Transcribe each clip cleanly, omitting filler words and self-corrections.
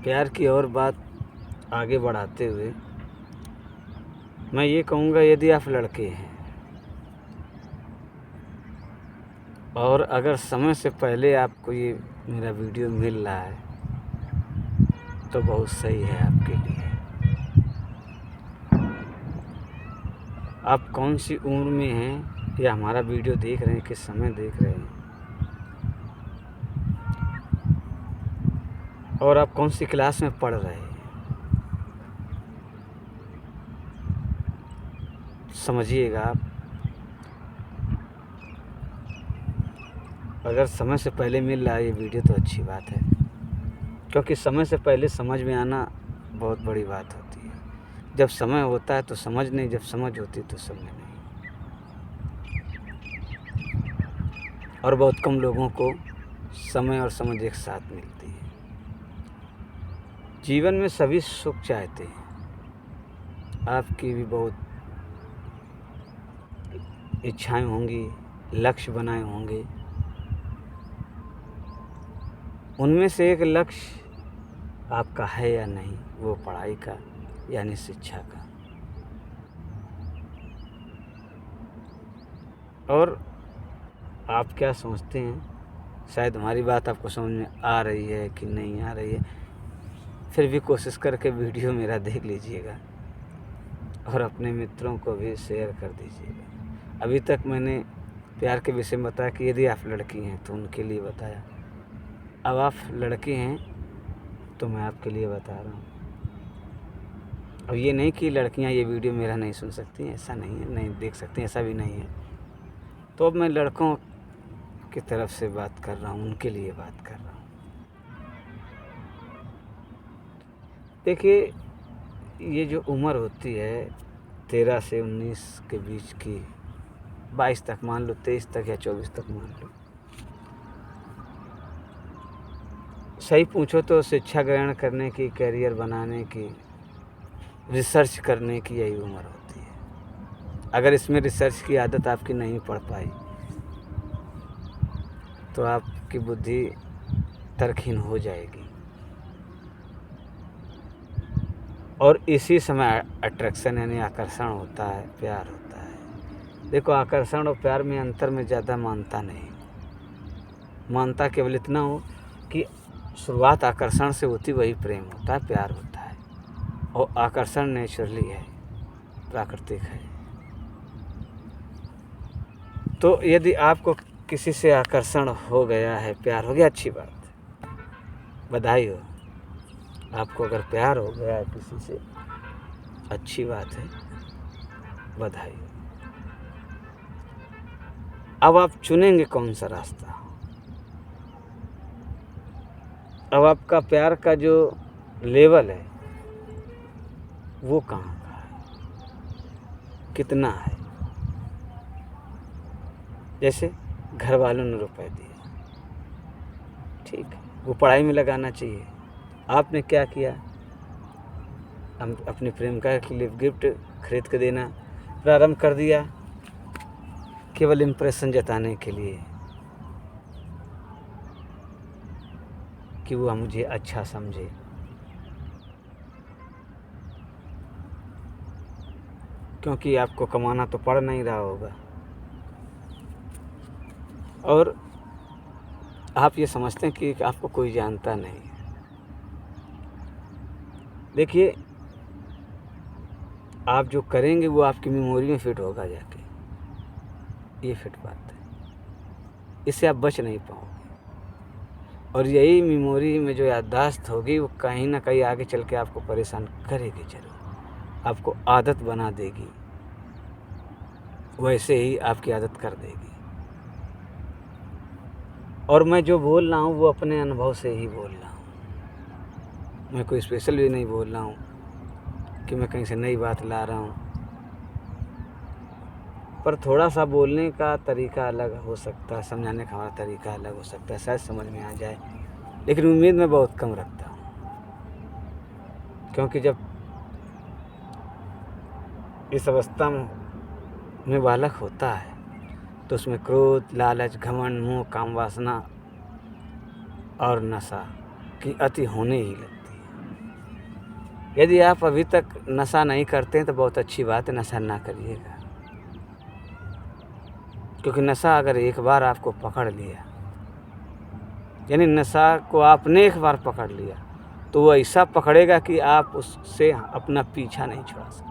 प्यार की और बात आगे बढ़ाते हुए मैं ये कहूँगा, यदि आप लड़के हैं और अगर समय से पहले आपको ये मेरा वीडियो मिल रहा है तो बहुत सही है आपके लिए। आप कौन सी उम्र में हैं या हमारा वीडियो देख रहे हैं, किस समय देख रहे हैं, और आप कौन सी क्लास में पढ़ रहे हैं, समझिएगा आप। अगर समय से पहले मिल रहा है ये वीडियो तो अच्छी बात है, क्योंकि समय से पहले समझ में आना बहुत बड़ी बात होती है। जब समय होता है तो समझ नहीं, जब समझ होती तो समय नहीं। और बहुत कम लोगों को समय और समझ एक साथ मिलती है। जीवन में सभी सुख चाहते हैं, आपकी भी बहुत इच्छाएं होंगी, लक्ष्य बनाए होंगे। उनमें से एक लक्ष्य आपका है या नहीं, वो पढ़ाई का यानी शिक्षा का। और आप क्या सोचते हैं, शायद हमारी बात आपको समझ में आ रही है कि नहीं आ रही है, फिर भी कोशिश करके वीडियो मेरा देख लीजिएगा और अपने मित्रों को भी शेयर कर दीजिएगा। अभी तक मैंने प्यार के विषय में बताया कि यदि आप लड़की हैं तो उनके लिए बताया। अब आप लड़के हैं तो मैं आपके लिए बता रहा हूँ। अब ये नहीं कि लड़कियां ये वीडियो मेरा नहीं सुन सकती हैं, ऐसा नहीं है, नहीं देख सकती, ऐसा भी नहीं है। तो अब मैं लड़कों की तरफ से बात कर रहा हूँ, उनके लिए बात कर रहा हूँ। देखिए, ये जो उम्र होती है 13 से 19 के बीच की, 22 तक मान लो, 23 तक या 24 तक मान लो, सही पूछो तो शिक्षा ग्रहण करने की, करियर बनाने की, रिसर्च करने की यही उम्र होती है। अगर इसमें रिसर्च की आदत आपकी नहीं पड़ पाई तो आपकी बुद्धि तर्कहीन हो जाएगी। और इसी समय अट्रैक्शन यानी आकर्षण होता है, प्यार होता है। देखो, आकर्षण और प्यार में अंतर में ज़्यादा मानता नहीं। मानता केवल इतना हो कि शुरुआत आकर्षण से होती, वही प्रेम होता है, प्यार होता है। और आकर्षण नेचुरली है, प्राकृतिक है। तो यदि आपको किसी से आकर्षण हो गया है, प्यार हो गया, अच्छी बात, बधाई हो। आपको अगर प्यार हो गया है किसी से, अच्छी बात है, बधाई हो। अब आप चुनेंगे कौन सा रास्ता। अब आपका प्यार का जो लेवल है वो कहाँ का है, कितना है। जैसे घर वालों ने रुपए दिए, ठीक है, वो पढ़ाई में लगाना चाहिए। आपने क्या किया, हम अपनी प्रेमिका के लिए गिफ्ट खरीद के देना प्रारंभ कर दिया, केवल इम्प्रेशन जताने के लिए कि वो मुझे अच्छा समझे। क्योंकि आपको कमाना तो पड़ नहीं रहा होगा और आप ये समझते हैं कि आपको कोई जानता नहीं। देखिए, आप जो करेंगे वो आपकी मेमोरी में फिट होगा जाके, ये फिट बात है। इससे आप बच नहीं पाओगे और यही मेमोरी में जो याददाश्त होगी वो कहीं ना कहीं आगे चल के आपको परेशान करेगी जरूर, आपको आदत बना देगी, वैसे ही आपकी आदत कर देगी। और मैं जो बोल रहा हूँ वो अपने अनुभव से ही बोल रहा हूँ, मैं कोई स्पेशल भी नहीं बोल रहा हूँ कि मैं कहीं से नई बात ला रहा हूँ। पर थोड़ा सा बोलने का तरीका अलग हो सकता है, समझाने का हमारा तरीका अलग हो सकता है, शायद समझ में आ जाए, लेकिन उम्मीद मैं बहुत कम रखता हूँ। क्योंकि जब इस अवस्था में बालक होता है तो उसमें क्रोध, लालच, घमंड, मोह, काम वासना और नशा की अति होने ही लगती है। यदि आप अभी तक नशा नहीं करते हैं तो बहुत अच्छी बात है, नशा ना करिएगा। क्योंकि नशा अगर एक बार आपको पकड़ लिया, यानी नशा को आपने एक बार पकड़ लिया, तो वो ऐसा पकड़ेगा कि आप उससे अपना पीछा नहीं छुड़ा सकते।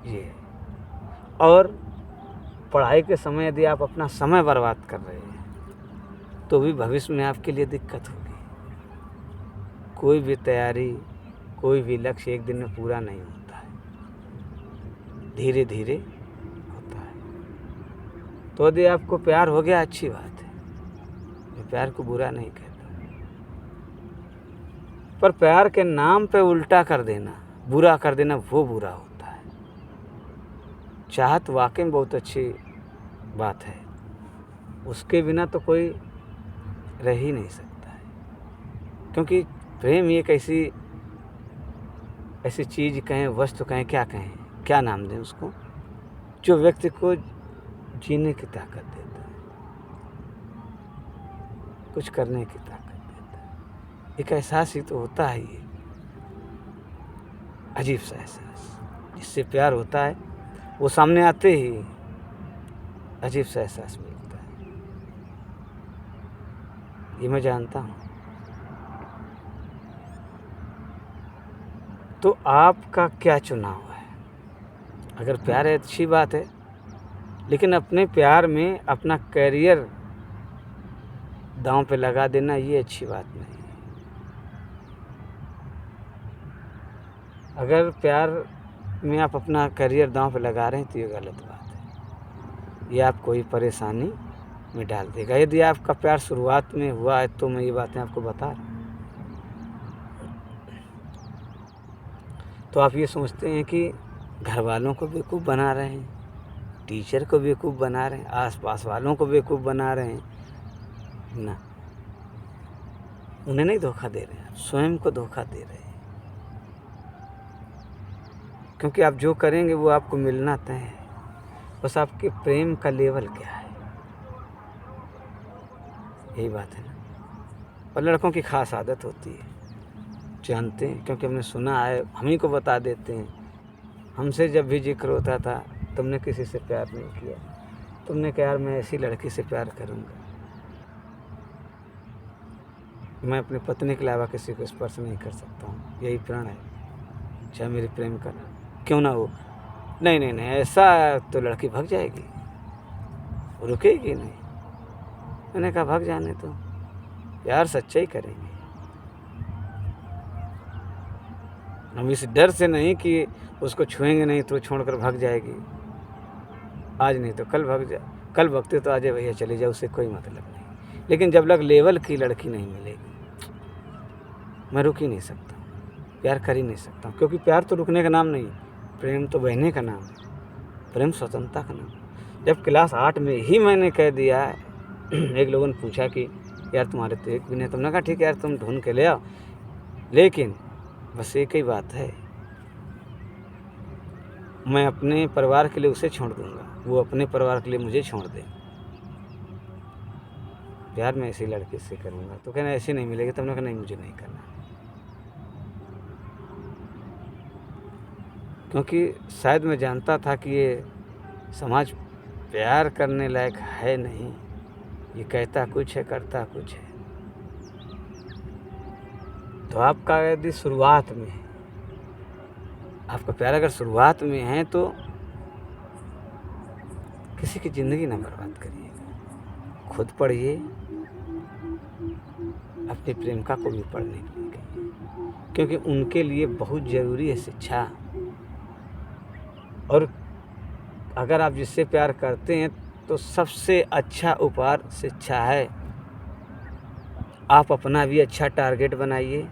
ये और पढ़ाई के समय यदि आप अपना समय बर्बाद कर रहे हैं तो भी भविष्य में आपके लिए दिक्कत होगी। कोई भी तैयारी, कोई भी लक्ष्य एक दिन में पूरा नहीं होता है, धीरे धीरे होता है। तो यदि आपको प्यार हो गया अच्छी बात है, मैं प्यार को बुरा नहीं कहता, पर प्यार के नाम पे उल्टा कर देना, बुरा कर देना, वो बुरा होता है। चाहत वाकई में बहुत अच्छी बात है, उसके बिना तो कोई रह ही नहीं सकता है। क्योंकि प्रेम ही एक ऐसी चीज़ कहें, वस्तु कहें, क्या कहें, क्या नाम दें उसको, जो व्यक्ति को जीने की ताकत देता है, कुछ करने की ताकत देता है। एक एहसास ही तो होता है, ये अजीब सा एहसास जिससे प्यार होता है, वो सामने आते ही अजीब सा एहसास मिलता है। ये मैं जानता हूँ। तो आपका क्या चुनाव है? अगर प्यार है अच्छी बात है, लेकिन अपने प्यार में अपना करियर दांव पे लगा देना ये अच्छी बात नहीं है। अगर प्यार में आप अपना करियर दांव पे लगा रहे हैं तो ये गलत बात है, ये आपको कोई परेशानी में डाल देगा। यदि आपका प्यार शुरुआत में हुआ है तो मैं ये बातें आपको बता रहा हूँ, तो आप ये सोचते हैं कि घर वालों को बेवकूफ़ बना रहे हैं, टीचर को बेवकूफ़ बना रहे हैं, आसपास वालों को बेवकूफ़ बना रहे हैं ना, उन्हें नहीं धोखा दे रहे हैं, स्वयं को धोखा दे रहे हैं। क्योंकि आप जो करेंगे वो आपको मिलना तय है, बस आपके प्रेम का लेवल क्या है, यही बात है ना। और लड़कों की ख़ास आदत होती है, जानते हैं, क्योंकि हमने सुना है, हम ही को बता देते हैं। हमसे जब भी जिक्र होता था, तुमने किसी से प्यार नहीं किया, तुमने कहा यार मैं ऐसी लड़की से प्यार करूँगा, मैं अपनी पत्नी के अलावा किसी को स्पर्श नहीं कर सकता हूँ, यही प्रण है, चाहे मेरी प्रेम का क्यों ना हो। नहीं नहीं नहीं, ऐसा तो लड़की भाग जाएगी, रुकेगी नहीं। मैंने कहा भाग जाने तो, प्यार सच्चाई करेंगे। हम इस डर से नहीं कि उसको छुएंगे नहीं तो छोड़कर भाग जाएगी, आज नहीं तो कल भाग जाए, कल भगते तो आज भैया चले जाओ, उससे कोई मतलब नहीं। लेकिन जब लग लेवल की लड़की नहीं मिलेगी, मैं रुक ही नहीं सकता, प्यार कर ही नहीं सकता, क्योंकि प्यार तो रुकने का नाम नहीं, प्रेम तो बहने का नाम है, प्रेम स्वतंत्रता का नाम। जब क्लास 8 में ही मैंने कह दिया, एक लोगों ने पूछा कि यार तुम्हारे तो एक भी नहीं, तुमने कहा ठीक है यार तुम ढूंढ के ले आओ, लेकिन बस एक ही बात है, मैं अपने परिवार के लिए उसे छोड़ दूंगा, वो अपने परिवार के लिए मुझे छोड़ दे, प्यार मैं ऐसी लड़की से करूंगा। तो कहना ऐसी नहीं मिलेगी, तुमने कहा नहीं मुझे नहीं करना, क्योंकि शायद मैं जानता था कि ये समाज प्यार करने लायक है नहीं, ये कहता कुछ है करता कुछ है। तो आपका यदि शुरुआत में है, आपका प्यार अगर शुरुआत में है तो किसी की ज़िंदगी ना बर्बाद करिएगा, खुद पढ़िए, अपनी प्रेमिका को भी पढ़ने के लिए कहिए, क्योंकि उनके लिए बहुत ज़रूरी है शिक्षा। और अगर आप जिससे प्यार करते हैं तो सबसे अच्छा उपहार शिक्षा है। आप अपना भी अच्छा टारगेट बनाइए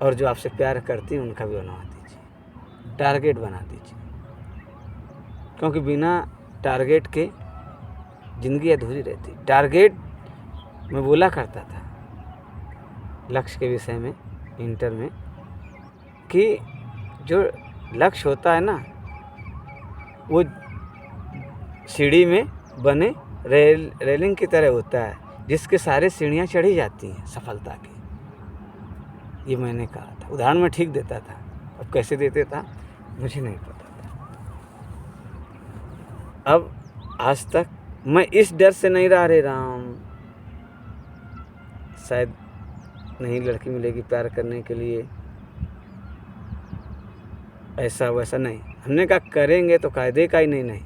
और जो आपसे प्यार करती हैं उनका भी बनवा दीजिए, टारगेट बना दीजिए, क्योंकि बिना टारगेट के ज़िंदगी अधूरी रहती। टारगेट मैं बोला करता था लक्ष्य के विषय में इंटर में, कि जो लक्ष्य होता है ना वो सीढ़ी में बने रेलिंग की तरह होता है, जिसके सारे सीढ़ियाँ चढ़ी जाती हैं सफलता की। ये मैंने कहा था, उदाहरण मैं ठीक देता था, अब कैसे देते था मुझे नहीं पता था। अब आज तक मैं इस डर से नहीं रह रे राम, शायद नहीं लड़की मिलेगी प्यार करने के लिए, ऐसा वैसा नहीं। हमने कहा करेंगे तो कायदे का ही नहीं,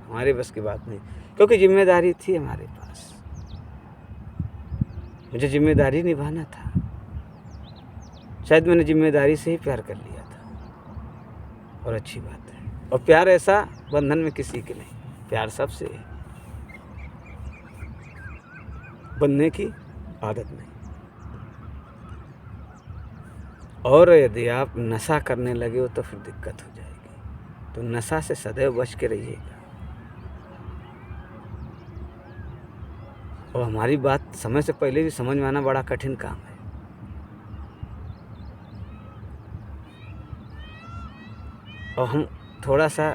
हमारे बस की बात नहीं, क्योंकि जिम्मेदारी थी हमारे पास, मुझे जिम्मेदारी निभाना था। शायद मैंने जिम्मेदारी से ही प्यार कर लिया था, और अच्छी बात है। और प्यार ऐसा बंधन में किसी के नहीं, प्यार सबसे है, बनने की आदत नहीं। और यदि आप नशा करने लगे हो तो फिर दिक्कत हो जाएगी, तो नशा से सदैव बच के रहिएगा। और हमारी बात समय से पहले भी समझ में आना बड़ा कठिन काम है। और हम थोड़ा सा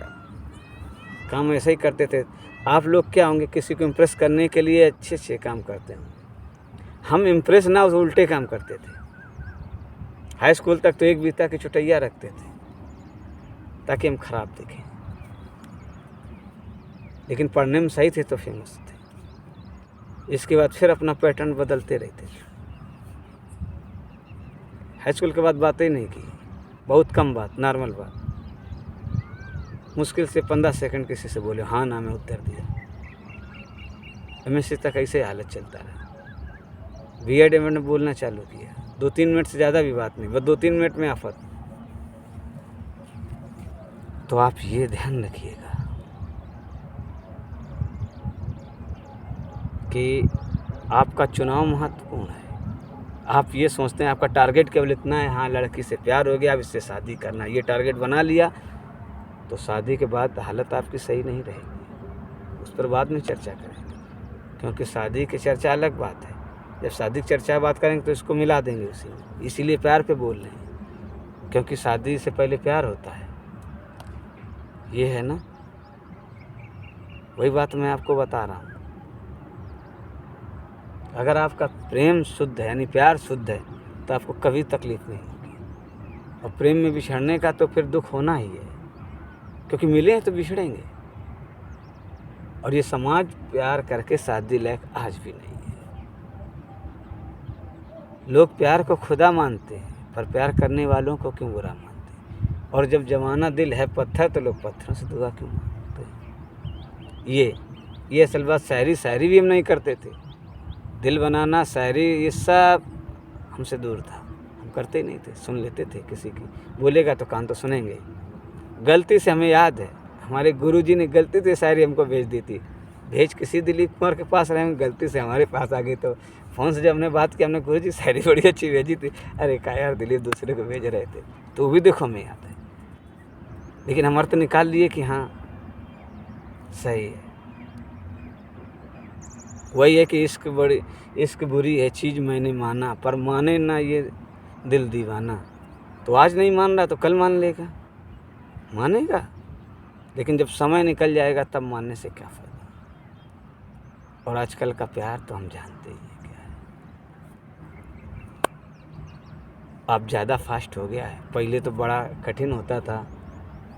काम ऐसे ही करते थे। आप लोग क्या होंगे, किसी को इम्प्रेस करने के लिए अच्छे काम करते हैं, हम इम्प्रेस ना उस उल्टे काम करते थे। हाई स्कूल तक तो एक बीता की चुटैया रखते थे ताकि हम खराब दिखें, लेकिन पढ़ने में सही थे तो फेमस थे। इसके बाद फिर अपना पैटर्न बदलते रहते थे। हाई स्कूल के बाद बातें ही नहीं की, बहुत कम बात, नॉर्मल बात, मुश्किल से 15 सेकंड किसी से बोले हाँ ना में उत्तर दिया। MSc तक ऐसे हालत चलता रहा। B.Ed मैंने बोलना चालू किया, 2-3 मिनट से ज़्यादा भी बात नहीं, बस 2-3 मिनट में आफत। तो आप ये ध्यान रखिएगा कि आपका चुनाव महत्वपूर्ण है। आप ये सोचते हैं आपका टारगेट केवल इतना है, हाँ लड़की से प्यार हो गया अब इससे शादी करना, ये टारगेट बना लिया, तो शादी के बाद हालत आपकी सही नहीं रहेगी। उस पर बाद में चर्चा करेंगे, क्योंकि शादी की चर्चा अलग बात है। जब शादी की चर्चा बात करेंगे तो इसको मिला देंगे उसी में, इसीलिए प्यार पे बोल रहे हैं, क्योंकि शादी से पहले प्यार होता है। ये है ना, वही बात मैं आपको बता रहा हूँ। अगर आपका प्रेम शुद्ध है, यानी प्यार शुद्ध है, तो आपको कभी तकलीफ नहीं होगी। और प्रेम में बिछड़ने का तो फिर दुख होना ही है, क्योंकि मिले हैं तो बिछड़ेंगे। और ये समाज प्यार करके शादी लायक आज भी नहीं है। लोग प्यार को खुदा मानते हैं, पर प्यार करने वालों को क्यों बुरा मानते हैं। और जब जमाना दिल है पत्थर, तो लोग पत्थरों से दुआ क्यों मांगते हैं। ये असल बात, शायरी भी हम नहीं करते थे। दिल बनाना, शायरी, ये सब हमसे दूर था, हम करते ही नहीं थे। सुन लेते थे, किसी की बोलेगा तो कान तो सुनेंगे। गलती से हमें याद है, हमारे गुरुजी ने गलती से शायरी हमको भेज दी थी। भेज किसी दिलीप कुमार के पास रहे, गलती से हमारे पास आ गई। तो फ़ोन से जब हमने बात की, हमने गुरुजी शायरी बड़ी अच्छी भेजी थी। अरे क्या यार, दिलीप दूसरे को भेज रहे थे, तो वो भी देखो हमें याद है। लेकिन हमारे तो निकाल लिए कि हाँ सही है। वही है कि इश्क बुरी है चीज़ मैंने माना, पर माने ना ये दिल दीवाना। तो आज नहीं मान रहा तो कल मान लेगा, मानेगा। लेकिन जब समय निकल जाएगा तब मानने से क्या फ़ायदा। और आजकल का प्यार तो हम जानते ही हैं क्या है। अब ज़्यादा फास्ट हो गया है। पहले तो बड़ा कठिन होता था।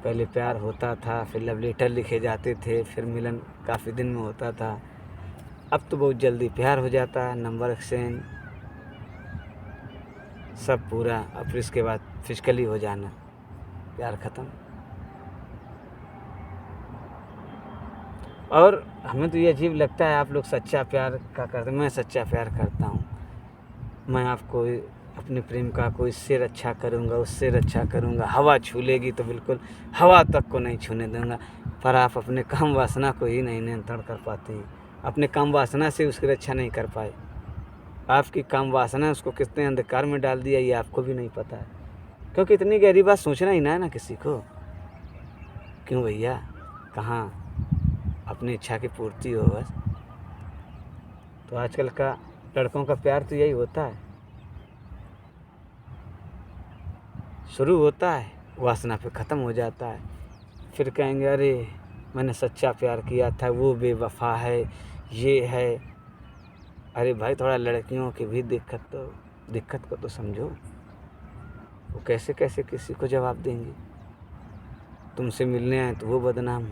पहले प्यार होता था, फिर लव लेटर लिखे जाते थे, फिर मिलन काफ़ी दिन में होता था। अब तो बहुत जल्दी प्यार हो जाता है, नंबर एक्सचेंज सब पूरा, और फिर इसके बाद फिजिकली हो जाना, प्यार ख़त्म। और हमें तो ये अजीब लगता है, आप लोग सच्चा प्यार का करते हैं। मैं सच्चा प्यार करता हूँ। मैं आपको अपने प्रेम का को इससे रक्षा करूँगा, उससे रक्षा करूँगा। हवा छू लेगी तो बिल्कुल हवा तक को नहीं छूने दूँगा। पर आप अपने काम वासना को ही नहीं नियंत्रण कर पाते हैं। अपने काम वासना से उसकी रक्षा नहीं कर पाए। आपकी काम वासना उसको कितने अंधकार में डाल दिया, ये आपको भी नहीं पता है। क्योंकि इतनी गहरी बात सोचना ही ना है ना किसी को। क्यों भैया, कहाँ अपनी इच्छा की पूर्ति हो बस। तो आजकल का लड़कों का प्यार तो यही होता है, शुरू होता है, वासना पे ख़त्म हो जाता है। फिर कहेंगे अरे मैंने सच्चा प्यार किया था, वो बेवफा है, ये है। अरे भाई थोड़ा लड़कियों की भी दिक्कत को तो समझो। वो कैसे कैसे किसी को जवाब देंगी। तुमसे मिलने आए तो वो बदनाम हो,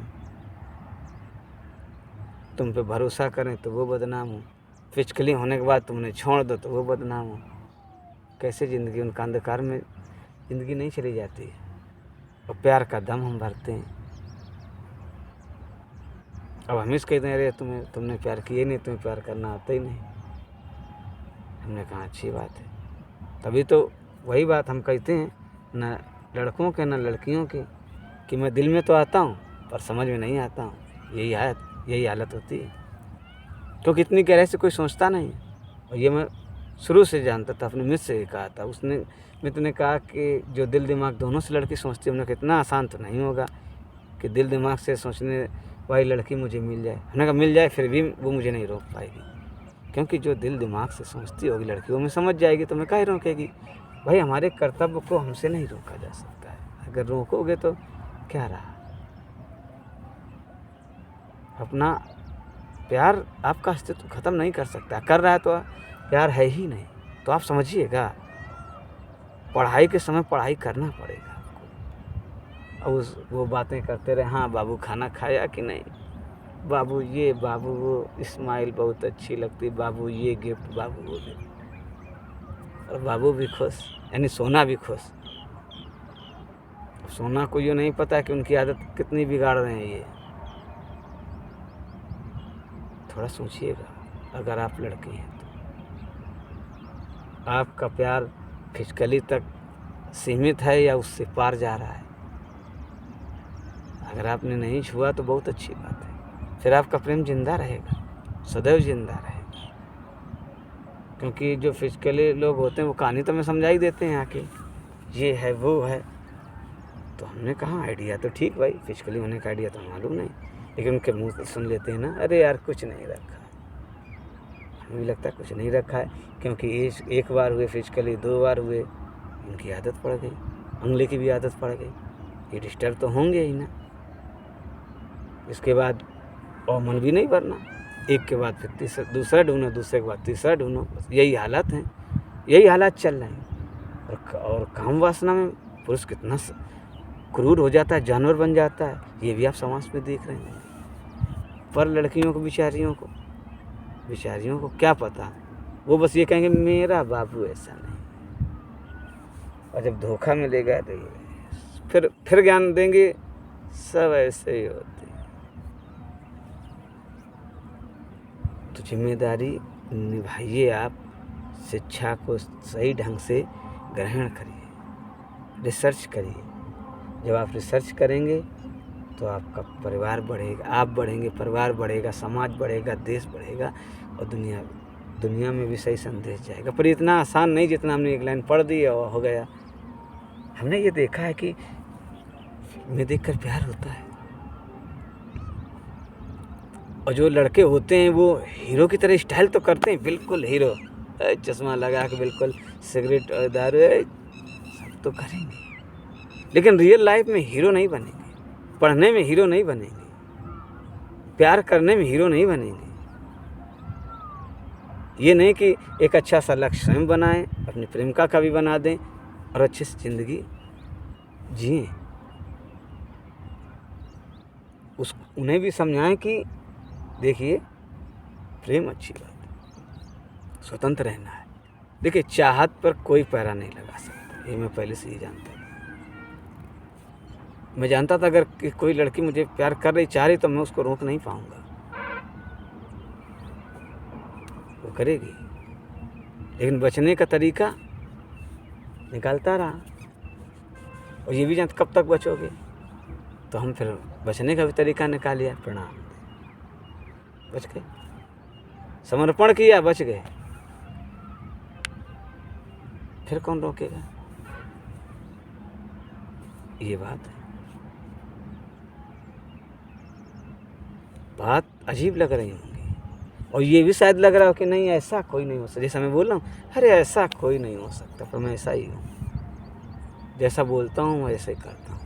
तुम पे भरोसा करें तो वो बदनाम हो, फिचकली होने के बाद तुमने छोड़ दो तो वो बदनाम हो। कैसे ज़िंदगी, उनका अंधकार में ज़िंदगी नहीं चली जाती है। और प्यार का दम हम भरते हैं। अब हम इस कहते हैं अरे तुमने प्यार किया ही नहीं, तुम्हें प्यार करना आता ही नहीं। हमने कहा अच्छी बात है। तभी तो वही बात हम कहते हैं, न लड़कों के न लड़कियों के, कि मैं दिल में तो आता हूँ पर समझ में नहीं आता हूँ। यही हालत होती है। क्योंकि इतनी गहराई से कोई सोचता नहीं। और ये मैं शुरू से जानता था, अपने मित्र से ही कहा था। मित्र ने कहा कि जो दिल दिमाग दोनों से लड़की सोचती है, हमने कहा इतना आसान तो नहीं होगा कि दिल दिमाग से सोचने वाली लड़की मुझे मिल जाए। हमने कहा मिल जाए फिर भी वो मुझे नहीं रोक पाएगी, क्योंकि जो दिल दिमाग से सोचती होगी लड़की वो में समझ जाएगी, तो मैं काहे रोकेगी। भाई हमारे कर्तव्य को हमसे नहीं रोका जा सकता है। अगर रोकोगे तो क्या रहा। अपना प्यार आपका अस्तित्व ख़त्म नहीं कर सकता। कर रहा है तो प्यार है ही नहीं। तो आप समझिएगा, पढ़ाई के समय पढ़ाई करना पड़ेगा आपको। अब वो बातें करते रहे, हाँ बाबू खाना खाया कि नहीं, बाबू ये, बाबू वो, स्माइल बहुत अच्छी लगती, बाबू ये गिफ्ट, बाबू वो गिफ्ट। और बाबू भी खुश, यानी सोना भी खुश। सोना को ये नहीं पता कि उनकी आदत कितनी बिगाड़ रहे हैं ये। थोड़ा सोचिएगा, अगर आप लड़की हैं तो आपका प्यार फिजिकली तक सीमित है या उससे पार जा रहा है। अगर आपने नहीं छुआ तो बहुत अच्छी बात है, फिर आपका प्रेम जिंदा रहेगा, सदैव जिंदा रहेगा। क्योंकि जो फिजिकली लोग होते हैं वो कहानी तो हमें समझा ही देते हैं आके, ये है वो है। तो हमने कहा आइडिया तो ठीक भाई, फिजिकली होने का आइडिया तो मालूम नहीं, लेकिन उनके मुंह से सुन लेते हैं ना, अरे यार कुछ नहीं रखा। हमें लगता है कुछ नहीं रखा है, क्योंकि एक बार हुए फिजिकली, 2 बार हुए, उनकी आदत पड़ गई, अगले की भी आदत पड़ गई। ये डिस्टर्ब तो होंगे ही ना। इसके बाद और मन भी नहीं भरना, एक के बाद फिर दूसरा ढूंढो, दूसरे के बाद तीसरा ढूंढो। यही हालत है, यही हालात चल रहे हैं। और काम वासना में पुरुष कितना क्रूर हो जाता है, जानवर बन जाता है, ये भी आप समाज में देख रहे हैं। पर लड़कियों को बेचारियों को क्या पता, वो बस ये कहेंगे मेरा बाबू ऐसा नहीं। और जब धोखा मिलेगा तो फिर ज्ञान देंगे सब ऐसे ही होते हैं। तो जिम्मेदारी निभाइए आप, शिक्षा को सही ढंग से ग्रहण करिए, रिसर्च करिए। जब आप रिसर्च करेंगे तो आपका परिवार बढ़ेगा, आप बढ़ेंगे, परिवार बढ़ेगा, समाज बढ़ेगा, देश बढ़ेगा, और दुनिया में भी सही संदेश जाएगा। पर इतना आसान नहीं जितना हमने एक लाइन पढ़ दी और हो गया। हमने ये देखा है कि फिल्में देखकर प्यार होता है, और जो लड़के होते हैं वो हीरो की तरह स्टाइल तो करते हैं, बिल्कुल हीरो, चश्मा लगा के बिल्कुल, सिगरेट और दारू सब तो करेंगे, लेकिन रियल लाइफ में हीरो नहीं बनेंगे, पढ़ने में हीरो नहीं बनेंगे, प्यार करने में हीरो नहीं बनेंगे। ये नहीं कि एक अच्छा सा लक्ष्य स्वयं बनाएं, अपनी प्रेमिका का भी बना दें और अच्छी सी जिंदगी जिएं। उन्हें भी समझाएं कि देखिए प्रेम अच्छी बात है, स्वतंत्र रहना है। देखिए चाहत पर कोई पैरा नहीं लगा सकता, ये मैं पहले से ही जानता था। मैं जानता था अगर कोई लड़की मुझे प्यार कर रही, चाह रही, तो मैं उसको रोक नहीं पाऊंगा, वो करेगी। लेकिन बचने का तरीका निकालता रहा, और ये भी जानता कब तक बचोगे। तो हम फिर बचने का भी तरीका निकाल लिया, प्रणाम, बच गए, समर्पण किया, बच गए। फिर कौन रोकेगा। ये बात है। बात अजीब लग रही होंगी, और ये भी शायद लग रहा हो कि नहीं ऐसा कोई नहीं हो सकता। जैसा मैं बोल रहा हूँ, अरे ऐसा कोई नहीं हो सकता, पर मैं ऐसा ही हूँ, जैसा बोलता हूँ वैसे ही करता हूँ।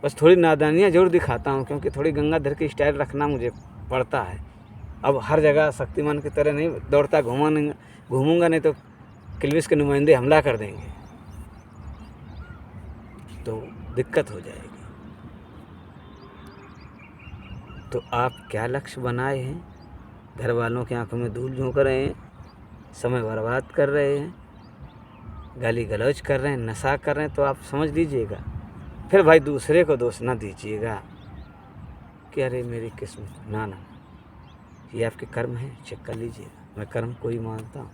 बस थोड़ी नादानियाँ जरूर दिखाता हूँ, क्योंकि थोड़ी गंगाधर की स्टाइल रखना मुझे पड़ता है। अब हर जगह शक्तिमान की तरह नहीं दौड़ता घूमूंगा, नहीं तो किल्विश के नुमाइंदे हमला कर देंगे तो दिक्कत हो जाएगी। तो आप क्या लक्ष्य बनाए हैं? घर वालों की आंखों में धूल झोंक रहे हैं, समय बर्बाद कर रहे हैं, गाली गलौज कर रहे हैं, नशा कर रहे हैं, तो आप समझ लीजिएगा। फिर भाई दूसरे को दोष ना दीजिएगा कि अरे मेरी किस्मत, ना ना, ये आपके कर्म है, चेक कर लीजिएगा। मैं कर्म को ही मानता हूँ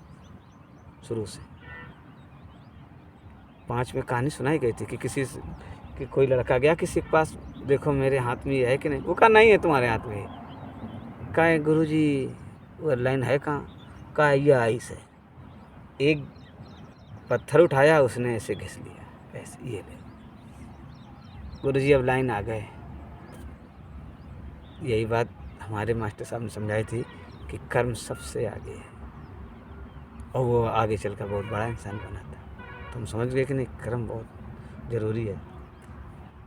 शुरू से। 5 में कहानी सुनाई गई थी कि कोई लड़का गया किसी के पास, देखो मेरे हाथ में ये है कि नहीं? वो कहा नहीं है तुम्हारे हाथ में। कहा है गुरुजी वो लाइन है कहाँ? कहा ये आइस है। एक पत्थर उठाया, उसने ऐसे घिस लिया, ऐसे ये ले गुरुजी अब लाइन आ गए। यही बात हमारे मास्टर साहब ने समझाई थी कि कर्म सबसे आगे है, और वो आगे चलकर बहुत बड़ा इंसान बना था। तुम समझ गए कि नहीं? कर्म बहुत ज़रूरी है।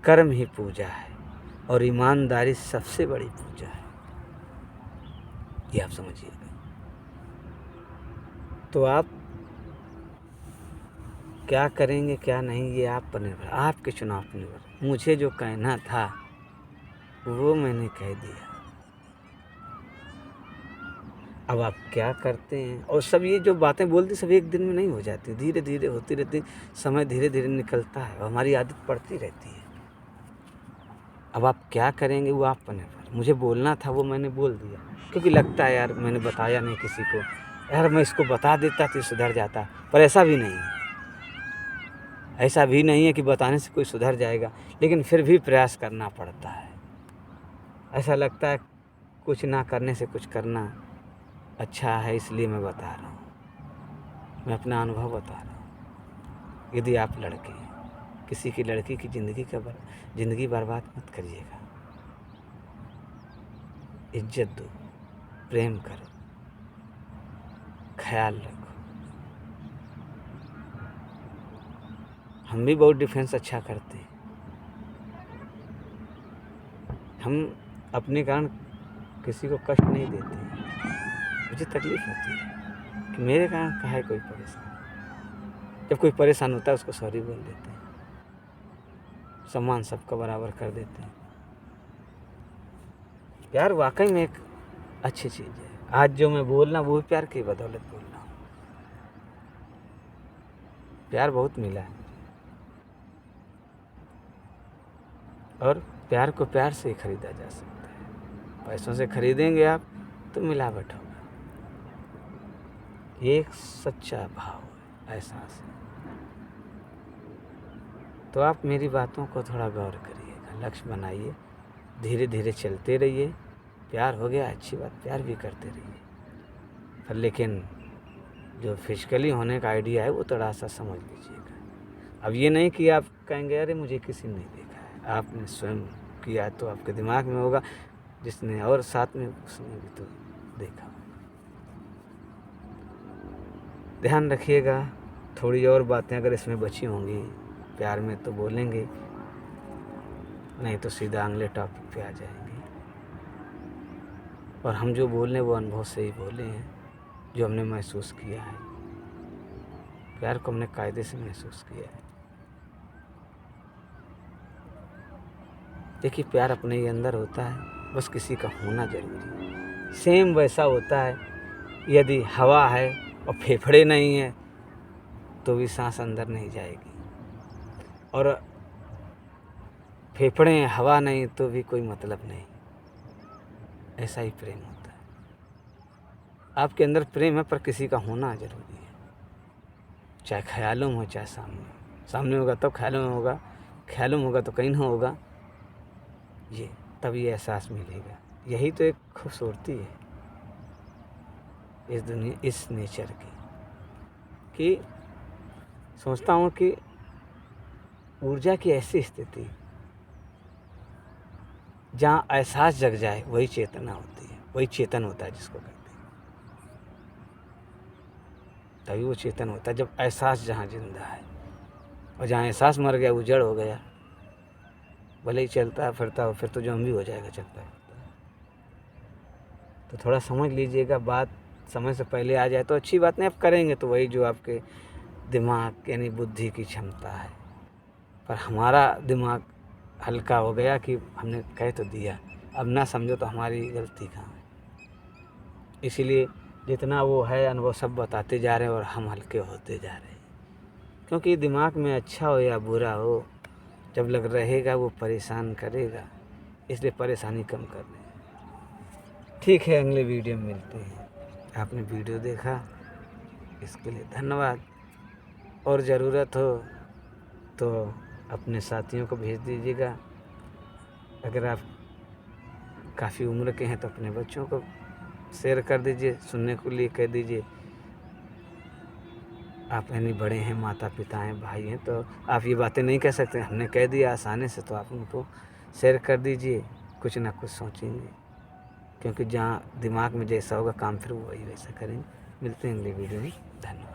कर्म ही पूजा है और ईमानदारी सबसे बड़ी पूजा है, ये आप समझिएगा। तो आप क्या करेंगे क्या नहीं, ये आप पर निर्भर, आपके चुनाव पर निर्भर। मुझे जो कहना था वो मैंने कह दिया। अब आप क्या करते हैं? और सब ये जो बातें बोलती सब एक दिन में नहीं हो जाती, धीरे धीरे होती रहती, समय धीरे धीरे निकलता है और हमारी आदत पड़ती रहती है। अब आप क्या करेंगे वो आप पर निर्भर। मुझे बोलना था वो मैंने बोल दिया, क्योंकि लगता है यार मैंने बताया नहीं किसी को, यार मैं इसको बता देता तो सुधर जाता। पर ऐसा भी नहीं है, ऐसा भी नहीं है कि बताने से कोई सुधर जाएगा, लेकिन फिर भी प्रयास करना पड़ता है। ऐसा लगता है कुछ ना करने से कुछ करना अच्छा है, इसलिए मैं बता रहा हूँ, मैं अपना अनुभव बता रहा हूँ। यदि आप लड़के हैं, किसी की लड़की की ज़िंदगी बर्बाद मत करिएगा। इज्जत दो, प्रेम करो, ख्याल रखो। हम भी बहुत डिफेंस अच्छा करते हैं। हम अपने कारण किसी को कष्ट नहीं देते हैं। मुझे तकलीफ़ होती है कि मेरे कारण काहे कोई परेशान। जब कोई परेशान होता है उसको सॉरी बोल देते हैं, सम्मान सबका बराबर कर देते हैं। प्यार वाकई में एक अच्छी चीज़ है। आज जो मैं बोल रहा हूँ वो भी प्यार की बदौलत बोल रहा हूँ। प्यार बहुत मिला है, और प्यार को प्यार से ही खरीदा जा सकता है। पैसों से खरीदेंगे आप तो मिलावट होगा। ये एक सच्चा भाव है, एहसास है। तो आप मेरी बातों को थोड़ा गौर करिएगा, लक्ष्य बनाइए, धीरे धीरे चलते रहिए। प्यार हो गया अच्छी बात, प्यार भी करते रहिए, पर लेकिन जो फिजिकली होने का आइडिया है वो थोड़ा सा समझ लीजिएगा। अब ये नहीं कि आप कहेंगे अरे मुझे किसी ने नहीं देखा है, आपने स्वयं किया तो आपके दिमाग में होगा, जिसने और साथ में उसने भी तो देखा होगा। ध्यान रखिएगा। थोड़ी और बातें अगर इसमें बची होंगी प्यार में तो बोलेंगे, नहीं तो सीधा अगले टॉपिक पे आ जाएंगे। और हम जो बोले वो अनुभव से ही बोले हैं, जो हमने महसूस किया है। प्यार को हमने कायदे से महसूस किया है। देखिए प्यार अपने ही अंदर होता है, बस किसी का होना जरूरी है। सेम वैसा होता है, यदि हवा है और फेफड़े नहीं है तो भी सांस अंदर नहीं जाएगी, और फेफड़े हैं हवा नहीं तो भी कोई मतलब नहीं। ऐसा ही प्रेम होता है। आपके अंदर प्रेम है पर किसी का होना जरूरी है, चाहे ख्यालों में हो चाहे सामने होगा तब ख्यालों में होगा, ख्यालों में होगा तो कहीं ना होगा। ये तभी एहसास मिलेगा। यही तो एक खूबसूरती है इस दुनिया, इस नेचर की, कि सोचता हूँ कि ऊर्जा की ऐसी स्थिति जहाँ एहसास जग जाए वही चेतना होती है, वही चेतन होता है जिसको कहते हैं। तभी वो चेतन होता है जब एहसास जहाँ जिंदा है, और जहाँ एहसास मर गया वो जड़ हो गया। भले ही चलता फिरता हो, फिर तो ज़ॉम्बी हो जाएगा चलता फिरता। तो तो थोड़ा समझ लीजिएगा, बात समय से पहले आ जाए तो अच्छी बात नहीं, आप करेंगे तो वही जो आपके दिमाग यानी बुद्धि की क्षमता है। पर हमारा दिमाग हल्का हो गया कि हमने कह तो दिया, अब ना समझो तो हमारी गलती कहाँ है। इसीलिए जितना वो है अनुभव सब बताते जा रहे हैं और हम हल्के होते जा रहे हैं, क्योंकि दिमाग में अच्छा हो या बुरा हो, जब लग रहेगा वो परेशान करेगा, इसलिए परेशानी कम कर दें। ठीक है, अगले वीडियो में मिलते हैं। आपने वीडियो देखा इसके लिए धन्यवाद, और ज़रूरत हो तो अपने साथियों को भेज दीजिएगा। अगर आप काफ़ी उम्र के हैं तो अपने बच्चों को शेयर कर दीजिए, सुनने के लिए कह दीजिए। आप यानी बड़े हैं, माता पिता हैं, भाई हैं, तो आप ये बातें नहीं कह सकते, हमने कह दिया आसानी से, तो आप उनको शेयर कर दीजिए, कुछ ना कुछ सोचेंगे, क्योंकि जहाँ दिमाग में जैसा होगा काम फिर वो वही वैसा करेंगे। मिलते हैं अगले वीडियो में, धन्यवाद।